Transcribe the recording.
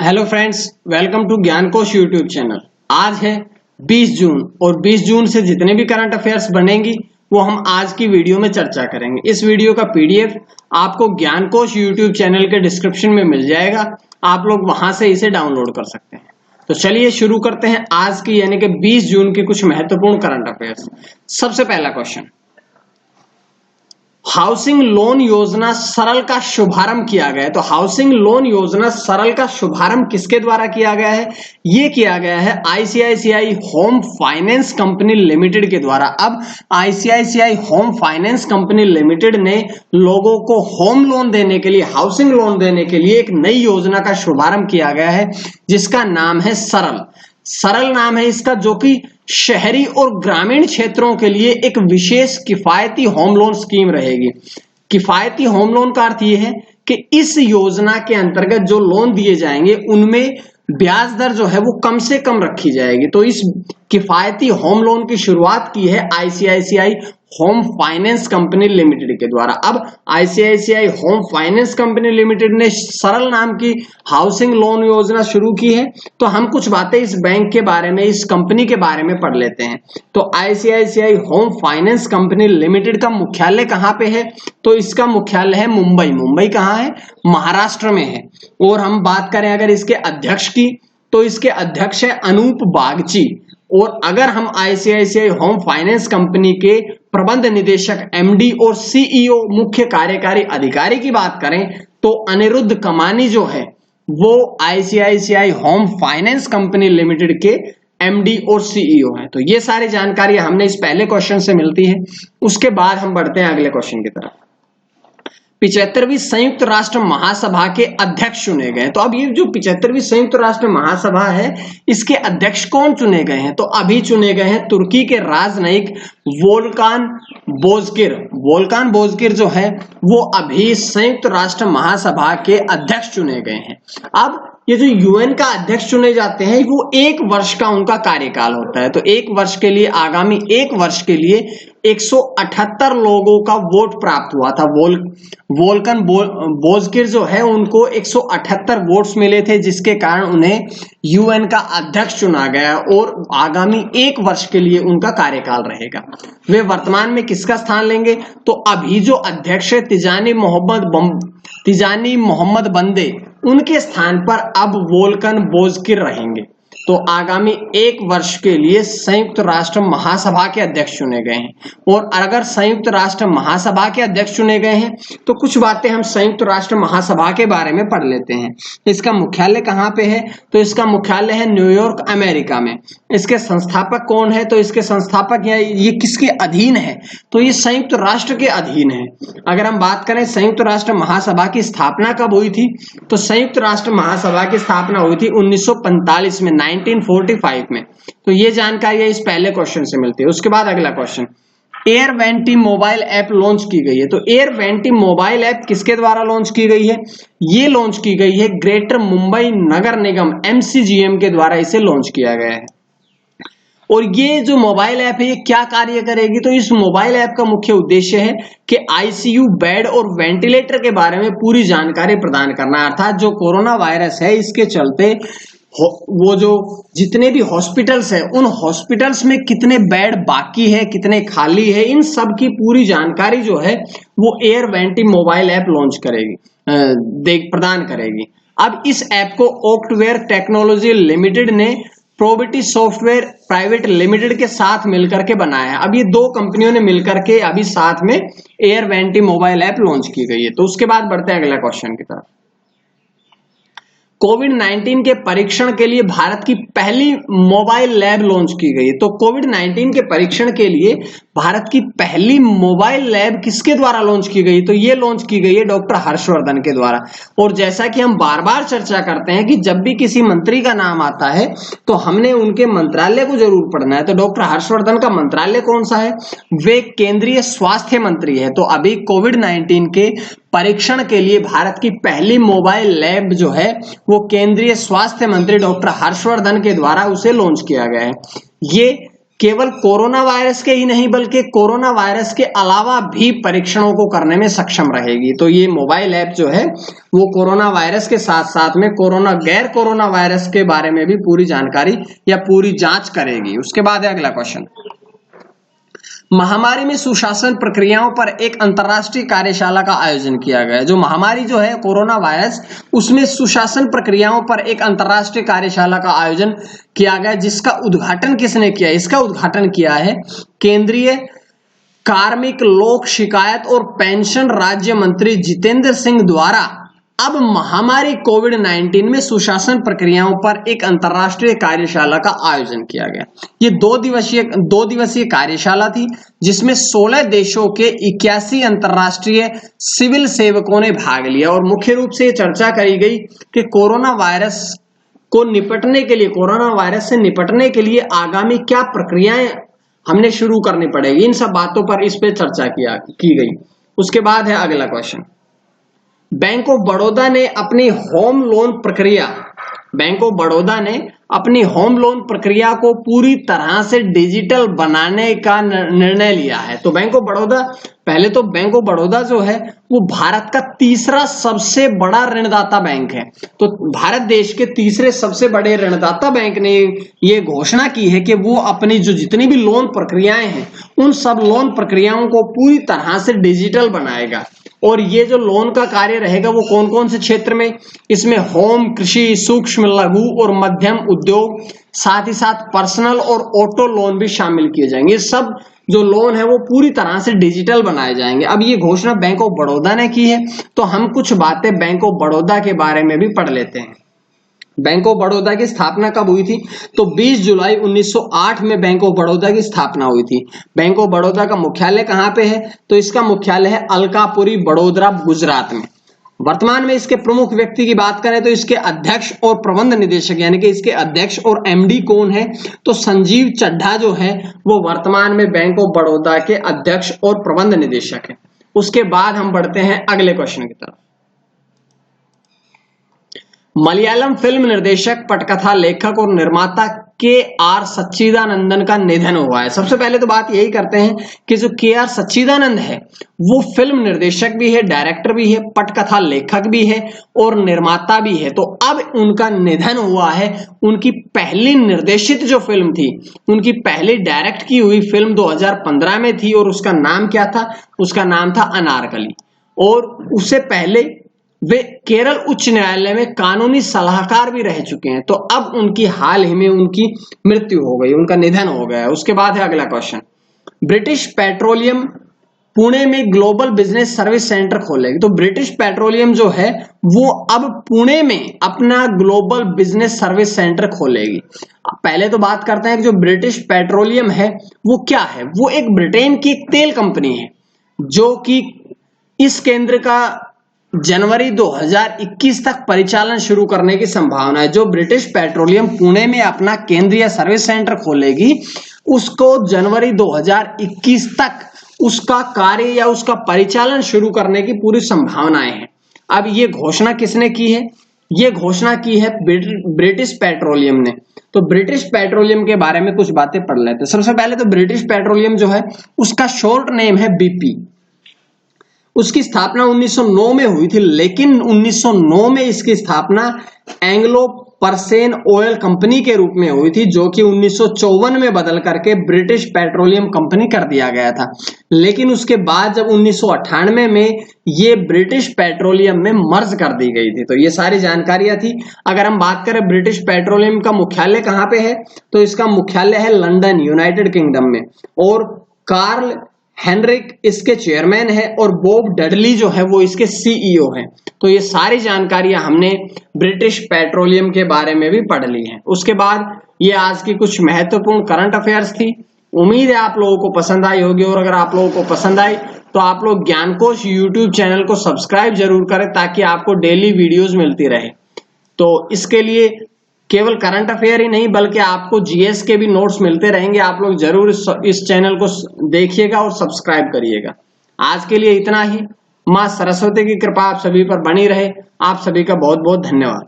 Hello friends, welcome to ज्ञान कोश YouTube channel. आज है 20 जून और 20 जून से जितने भी करंट अफेयर्स बनेंगी वो हम आज की वीडियो में चर्चा करेंगे। इस वीडियो का पीडीएफ आपको ज्ञान कोश यूट्यूब चैनल के डिस्क्रिप्शन में मिल जाएगा, आप लोग वहां से इसे डाउनलोड कर सकते हैं। तो चलिए शुरू करते हैं आज की यानी कि 20 जून की कुछ महत्वपूर्ण करंट अफेयर्स। सबसे पहला क्वेश्चन, हाउसिंग लोन योजना सरल का शुभारंभ किया गया है। तो हाउसिंग लोन योजना सरल का शुभारंभ किसके द्वारा किया गया है? ये किया गया है ICICI home finance company limited के द्वारा। अब ICICI home finance company limited ने लोगों को होम लोन देने के लिए, हाउसिंग लोन देने के लिए एक नई योजना का शुभारंभ किया गया है जिसका नाम है सरल। सरल नाम है इसका, जो कि शहरी और ग्रामीण क्षेत्रों के लिए एक विशेष किफायती होम लोन स्कीम रहेगी। किफायती होम लोन का अर्थ यह है कि इस योजना के अंतर्गत जो लोन दिए जाएंगे उनमें ब्याज दर जो है वो कम से कम रखी जाएगी। तो इस किफायती होम लोन की शुरुआत की है ICICI home finance company limited के द्वारा। अब ICICI home finance company limited ने सरल नाम की हाउसिंग लोन योजना शुरू की है। तो हम कुछ बातें इस बैंक के बारे में, इस कंपनी के बारे में पढ़ लेते हैं। तो ICICI home finance company limited का मुख्यालय कहाँ पे है? तो इसका मुख्यालय है मुंबई। मुंबई कहाँ है? महाराष्ट्र में है। और हम बात करें अगर इसके अध्यक्ष की, तो इसके अध्यक्ष है अनूप बागची। और अगर हम आईसीआईसीआई होम फाइनेंस कंपनी के प्रबंध निदेशक एमडी और सीईओ मुख्य कार्यकारी अधिकारी की बात करें तो अनिरुद्ध कमानी जो है वो ICICI home finance company limited के एमडी और सीईओ हैं। तो ये सारी जानकारी हमने इस पहले क्वेश्चन से मिलती है। उसके बाद हम बढ़ते हैं अगले क्वेश्चन की तरफ। 75वीं संयुक्त राष्ट्र महासभा के अध्यक्ष चुने गए। तो अब ये जो 75वीं संयुक्त राष्ट्र महासभा है इसके अध्यक्ष कौन चुने गए हैं? तो अभी चुने गए हैं तुर्की के राजनयिक वोल्कान बोजकिर। वोल्कान बोजकिर जो है वो अभी संयुक्त राष्ट्र महासभा के अध्यक्ष चुने गए हैं। अब ये जो यूएन का अध्यक्ष चुने जाते हैं वो 1 वर्ष का उनका कार्यकाल होता है। तो 1 वर्ष के लिए, आगामी 1 वर्ष के लिए 178 लोगों का वोट प्राप्त हुआ था। वोल्कन बोजकिर जो है उनको 178 वोट्स मिले थे, जिसके कारण उन्हें यूएन का अध्यक्ष चुना गया और आगामी 1 वर्ष के लिए उनका कार्यकाल रहेगा। वे वर्तमान में किसका स्थान लेंगे? तो अभी जो अध्यक्ष है तिजानी मोहम्मद बंदे, उनके स्थान पर अब वोल्कन बोजकिर रहेंगे। तो आगामी 1 वर्ष के लिए संयुक्त राष्ट्र महासभा के अध्यक्ष चुने गए हैं। और अगर संयुक्त राष्ट्र महासभा के अध्यक्ष चुने गए हैं तो कुछ बातें हम संयुक्त राष्ट्र महासभा के बारे में पढ़ लेते हैं। इसका मुख्यालय कहाँ पे है? तो इसका मुख्यालय है न्यूयॉर्क, अमेरिका में। इसके संस्थापक कौन है? तो इसके संस्थापक या ये किसके अधीन है? तो ये संयुक्त राष्ट्र के अधीन है। अगर हम बात करें संयुक्त राष्ट्र महासभा की स्थापना कब हुई थी, तो संयुक्त राष्ट्र महासभा की स्थापना हुई थी 1945 में, 1945 में। तो ये जानकारी इस पहले क्वेश्चन से मिलती है। उसके बाद अगला question, air vanity mobile app launch की गई है। तो एयर वेंटी मोबाइल ऐप किसके द्वारा लॉन्च की गई है? ये लॉन्च की गई है ग्रेटर मुंबई नगर निगम एमसीजीएम के द्वारा इसे लॉन्च किया गया है। और ये जो मोबाइल ऐप है ये क्या कार्य करेगी? तो इस मोबाइल ऐप का मुख्य उद्देश्य है कि आईसीयू बेड और वेंटिलेटर के बारे में पूरी जानकारी प्रदान करना। अर्थात जो कोरोना वायरस है इसके चलते वो जो जितने भी हॉस्पिटल्स है उन हॉस्पिटल्स में कितने बेड बाकी है, कितने खाली है, इन सब की पूरी जानकारी जो है वो air vanity mobile app launch करेगी, प्रदान करेगी। अब इस ऐप को ऑक्टवेयर टेक्नोलॉजी लिमिटेड ने प्रोबिटी सॉफ्टवेयर प्राइवेट लिमिटेड के साथ मिलकर के बनाया है। अब ये 2 कंपनियों ने मिलकर के अभी साथ में air vanity mobile app launch की गई है। तो उसके बाद बढ़ते हैं अगला क्वेश्चन की तरफ। कोविड-19 के परीक्षण के लिए भारत की पहली मोबाइल लैब लॉन्च की गई है। तो कोविड-19 के परीक्षण के लिए भारत की पहली मोबाइल लैब किसके द्वारा लॉन्च की गई? तो ये लॉन्च की गई है डॉक्टर हर्षवर्धन के द्वारा। और जैसा कि हम बार बार चर्चा करते हैं कि जब भी किसी मंत्री का नाम आता है तो हमने उनके मंत्रालय को जरूर पढ़ना है। तो डॉक्टर हर्षवर्धन का मंत्रालय कौन सा है? वे केंद्रीय स्वास्थ्य मंत्री है। तो अभी कोविड-19 के परीक्षण के लिए भारत की पहली मोबाइल लैब जो है वो केंद्रीय स्वास्थ्य मंत्री डॉक्टर हर्षवर्धन के द्वारा उसे लॉन्च किया गया है। ये केवल कोरोना वायरस के ही नहीं बल्कि कोरोना वायरस के अलावा भी परीक्षणों को करने में सक्षम रहेगी। तो ये मोबाइल ऐप जो है वो कोरोना वायरस के साथ साथ में गैर कोरोना वायरस के बारे में भी पूरी जानकारी या पूरी जांच करेगी। उसके बाद है अगला क्वेश्चन, महामारी में सुशासन प्रक्रियाओं पर एक अंतर्राष्ट्रीय कार्यशाला का आयोजन किया गया। जो महामारी जो है कोरोना वायरस, उसमें सुशासन प्रक्रियाओं पर एक अंतर्राष्ट्रीय कार्यशाला का आयोजन किया गया, जिसका उद्घाटन किसने किया? इसका उद्घाटन किया है केंद्रीय कार्मिक, लोक शिकायत और पेंशन राज्य मंत्री जितेंद्र सिंह द्वारा। अब महामारी कोविड-19 में सुशासन प्रक्रियाओं पर एक अंतर्राष्ट्रीय कार्यशाला का आयोजन किया गया। ये दो दिवसीय कार्यशाला थी, जिसमें 16 देशों के 81 अंतर्राष्ट्रीय सिविल सेवकों ने भाग लिया और मुख्य रूप से चर्चा करी गई कि कोरोना वायरस से निपटने के लिए आगामी क्या प्रक्रियाएं हमने शुरू करनी पड़ेगी। इन सब बातों पर इस पे चर्चा की गई। उसके बाद है अगला क्वेश्चन, बैंक ऑफ बड़ौदा ने अपनी होम लोन प्रक्रिया को पूरी तरह से डिजिटल बनाने का निर्णय लिया है। तो बैंक ऑफ बड़ौदा जो है वो भारत का तीसरा सबसे बड़ा ऋणदाता बैंक है। तो भारत देश के तीसरे सबसे बड़े ऋणदाता बैंक ने ये घोषणा की है कि वो अपनी जो जितनी भी लोन प्रक्रियाएं हैं उन सब लोन प्रक्रियाओं को पूरी तरह से डिजिटल बनाएगा। और ये जो लोन का कार्य रहेगा वो कौन कौन से क्षेत्र में? इसमें होम, कृषि, सूक्ष्म, लघु और मध्यम उद्योग, साथ ही साथ पर्सनल और ऑटो लोन भी शामिल किए जाएंगे। ये सब जो लोन है वो पूरी तरह से डिजिटल बनाए जाएंगे। अब ये घोषणा बैंक ऑफ बड़ौदा ने की है, तो हम कुछ बातें बैंक ऑफ बड़ौदा के बारे में भी पढ़ लेते हैं। बैंक ऑफ बड़ौदा की स्थापना कब हुई थी? तो 20 जुलाई 1908 में बैंक ऑफ बड़ौदा की स्थापना हुई थी। बैंक ऑफ बड़ौदा का मुख्यालय कहाँ पे है? तो इसका मुख्यालय है अलकापुरी, बड़ोदरा, गुजरात में। वर्तमान में इसके प्रमुख व्यक्ति की बात करें तो इसके अध्यक्ष और प्रबंध निदेशक यानी कि इसके अध्यक्ष और एमडी कौन है? तो संजीव चड्ढा जो है वो वर्तमान में बैंक ऑफ बड़ौदा के अध्यक्ष और प्रबंध निदेशक है। उसके बाद हम बढ़ते हैं अगले क्वेश्चन की तरफ। मलयालम फिल्म निर्देशक, पटकथा लेखक और निर्माता के.आर. सच्चिदानंदन का निधन हुआ है। सबसे पहले तो बात यही करते हैं कि जो के.आर. सच्चिदानंद है वो फिल्म निर्देशक भी है, डायरेक्टर भी है, पटकथा लेखक भी है और निर्माता भी है। तो अब उनका निधन हुआ है। उनकी पहली निर्देशित जो फिल्म थी, उनकी पहली डायरेक्ट की हुई फिल्म 2015 में थी और उसका नाम क्या था? उसका नाम था अनारकली। और उससे पहले वे केरल उच्च न्यायालय में कानूनी सलाहकार भी रह चुके हैं। तो अब उनकी हाल ही में उनकी मृत्यु हो गई, उनका निधन हो गया। उसके बाद है अगला क्वेश्चन, ब्रिटिश पेट्रोलियम पुणे में ग्लोबल बिजनेस सर्विस सेंटर खोलेगी। तो ब्रिटिश पेट्रोलियम जो है वो अब पुणे में अपना ग्लोबल बिजनेस सर्विस सेंटर खोलेगी। पहले तो बात करते हैं कि जो ब्रिटिश पेट्रोलियम है वो क्या है? वो एक ब्रिटेन की तेल कंपनी है जो कि इस केंद्र का जनवरी 2021 तक परिचालन शुरू करने की संभावना है। जो ब्रिटिश पेट्रोलियम पुणे में अपना केंद्रीय सर्विस सेंटर खोलेगी उसको जनवरी 2021 तक उसका कार्य या उसका परिचालन शुरू करने की पूरी संभावनाएं हैं। अब ये घोषणा किसने की है? ये घोषणा की है ब्रिटिश पेट्रोलियम ने। तो ब्रिटिश पेट्रोलियम के बारे में कुछ बातें पढ़ लेते हैं। सबसे पहले तो ब्रिटिश पेट्रोलियम जो है उसका शॉर्ट नेम है बीपी। उसकी स्थापना 1909 में हुई थी, लेकिन 1909 में इसकी स्थापना एंग्लो पर्सेन ऑयल कंपनी के रूप में हुई थी, जो कि 1954 में बदल करके ब्रिटिश पेट्रोलियम कंपनी कर दिया गया था। लेकिन उसके बाद जब 1998 में ये ब्रिटिश पेट्रोलियम में मर्ज कर दी गई थी। तो ये सारी जानकारियां थी। अगर हम बात करें ब्रिटिश पेट्रोलियम का मुख्यालय कहाँ पे है, तो इसका मुख्यालय है लंदन, यूनाइटेड किंगडम में। और कार्ल हेनरिक इसके चेयरमैन है और बॉब डडली जो है वो इसके सीईओ हैं। तो ये सारी जानकारियां हमने ब्रिटिश पेट्रोलियम के बारे में भी पढ़ ली हैं। उसके बाद ये आज की कुछ महत्वपूर्ण करंट अफेयर्स थी। उम्मीद है आप लोगों को पसंद आई होगी, और अगर आप लोगों को पसंद आई तो आप लोग ज्ञानकोश यूट्यूब चैनल को सब्सक्राइब जरूर करें ताकि आपको डेली वीडियोज मिलती रहे। तो इसके लिए केवल करंट अफेयर ही नहीं बल्कि आपको जीएस के भी नोट्स मिलते रहेंगे। आप लोग जरूर इस चैनल को देखिएगा और सब्सक्राइब करिएगा। आज के लिए इतना ही। मां सरस्वती की कृपा आप सभी पर बनी रहे। आप सभी का बहुत बहुत धन्यवाद।